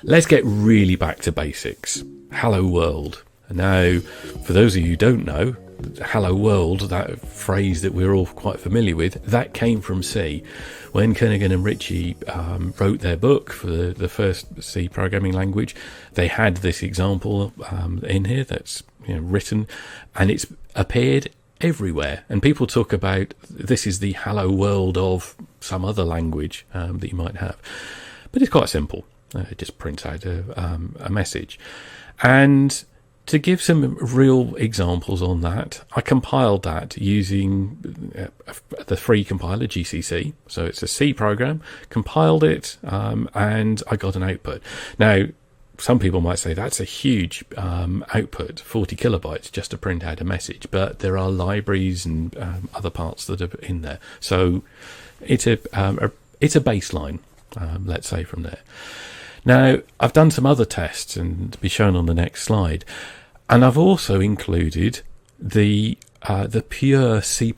Let's get really back to basics. Hello world. Now, for those of you who don't know, hello world, that phrase that we're all quite familiar with, that came from C. When Kernighan and Ritchie wrote their book for the first C programming language, they had this example in here that's written, and it's appeared everywhere. And people talk about this is the hello world of some other language that you might have. But it's quite simple. It just prints out a message. And to give some real examples on that, I compiled that using the free compiler, GCC. So it's a C program, compiled it, and I got an output. Now, some people might say that's a huge output, 40 kilobytes, just to print out a message. But there are libraries and other parts that are in there. So it's a baseline, let's say, from there. Now, I've done some other tests, and to be shown on the next slide. And I've also included the pure C++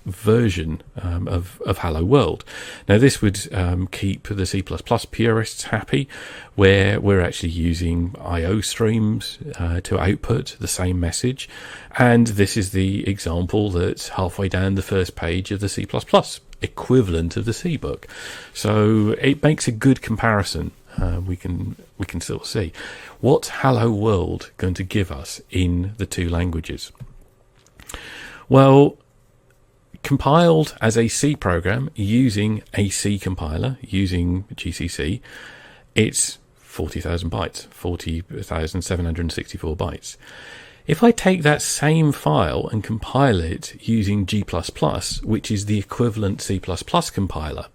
version of Hello World. Now, this would keep the C++ purists happy, where we're actually using I/O streams to output the same message. And this is the example that's halfway down the first page of the C++ equivalent of the C book. So it makes a good comparison. We can still see what's Hello World going to give us in the two languages. Well, compiled as a C program using a C compiler, using GCC, it's 40,000 bytes, 40,764 bytes. If I take that same file and compile it using G++, which is the equivalent C++ compiler,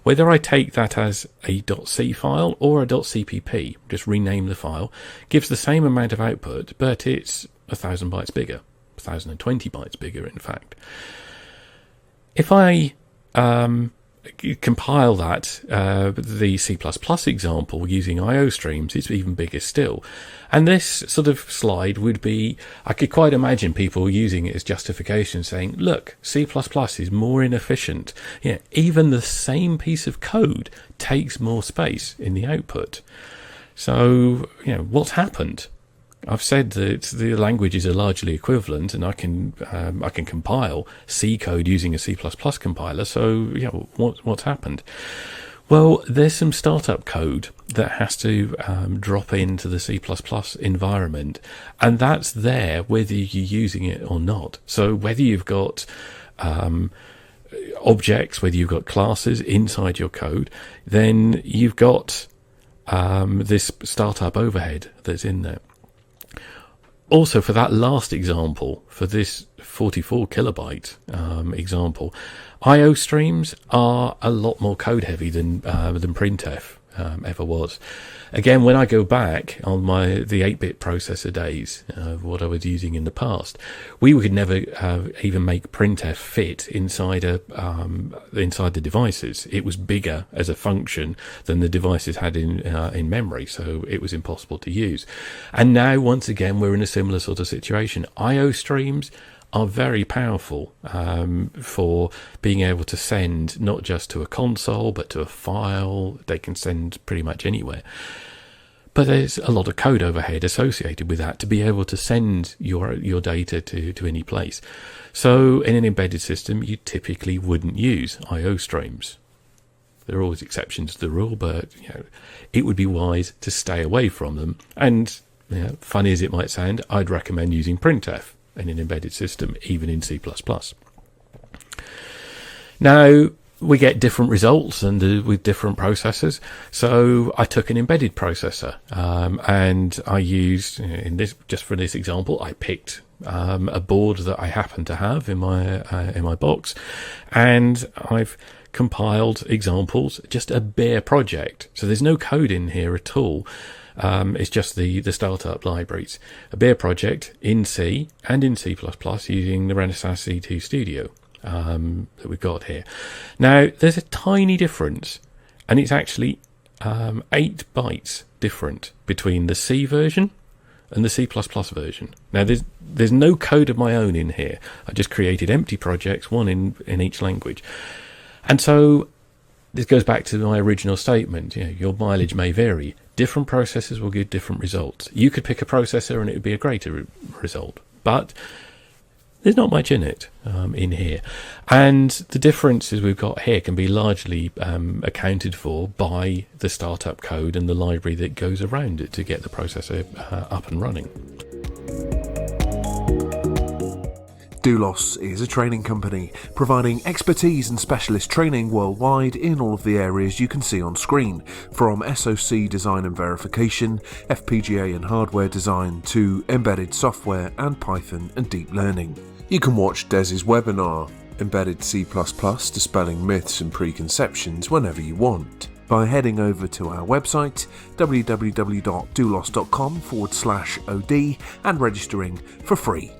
whether I take that as a .c file or a .cpp, just rename the file, gives the same amount of output, but it's 1,000 bytes bigger, 1,020 bytes bigger, in fact. If I compile that, the C++ example using I/O streams, it's even bigger still. And this sort of slide would be, I could quite imagine people using it as justification, saying, look, C++ is more inefficient. Even the same piece of code takes more space in the output. So, what's happened? I've said that the languages are largely equivalent, and I can compile C code using a C++ compiler. So, what's happened? Well, there's some startup code that has to drop into the C++ environment, and that's there whether you're using it or not. So whether you've got objects, whether you've got classes inside your code, then you've got this startup overhead that's in there. Also, for that last example, for this 44 kilobyte example, I/O streams are a lot more code heavy than printf ever was. Again, when I go back on the 8-bit processor days of what I was using in the past, we could never even make printf fit inside the devices. It was bigger as a function than the devices had in memory, so it was impossible to use. And now, once again, we're in a similar sort of situation. I/O streams are very powerful for being able to send not just to a console but to a file. They can send pretty much anywhere. But there's a lot of code overhead associated with that to be able to send your data to any place. So in an embedded system, you typically wouldn't use I/O streams. There are always exceptions to the rule, but it would be wise to stay away from them. And funny as it might sound, I'd recommend using printf in an embedded system, even in C++. Now, we get different results and with different processors. So I took an embedded processor and I used, just for this example, I picked a board that I happen to have in my box, and I've compiled examples, just a bare project. So there's no code in here at all. It's just the startup libraries. A bare project in C and in C++ using the Renaissance C2 Studio that we've got here. Now, there's a tiny difference, and it's actually 8 bytes different between the C version and the C++ version. Now, there's no code of my own in here. I just created empty projects, one in each language. And so this goes back to my original statement. Your mileage may vary. Different processors will give different results. You could pick a processor and it would be a greater result, but there's not much in it in here. And the differences we've got here can be largely accounted for by the startup code and the library that goes around it to get the processor up and running. Doulos is a training company providing expertise and specialist training worldwide in all of the areas you can see on screen, from SoC design and verification, FPGA and hardware design, to embedded software and Python and deep learning. You can watch Des's webinar, Embedded C++, Dispelling Myths and Preconceptions, whenever you want, by heading over to our website www.doulos.com/od and registering for free.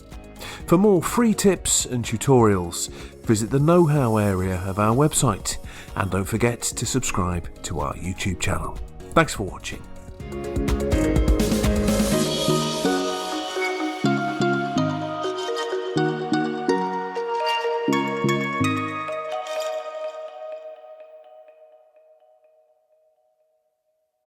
For more free tips and tutorials, visit the know-how area of our website, and don't forget to subscribe to our YouTube channel. Thanks for watching.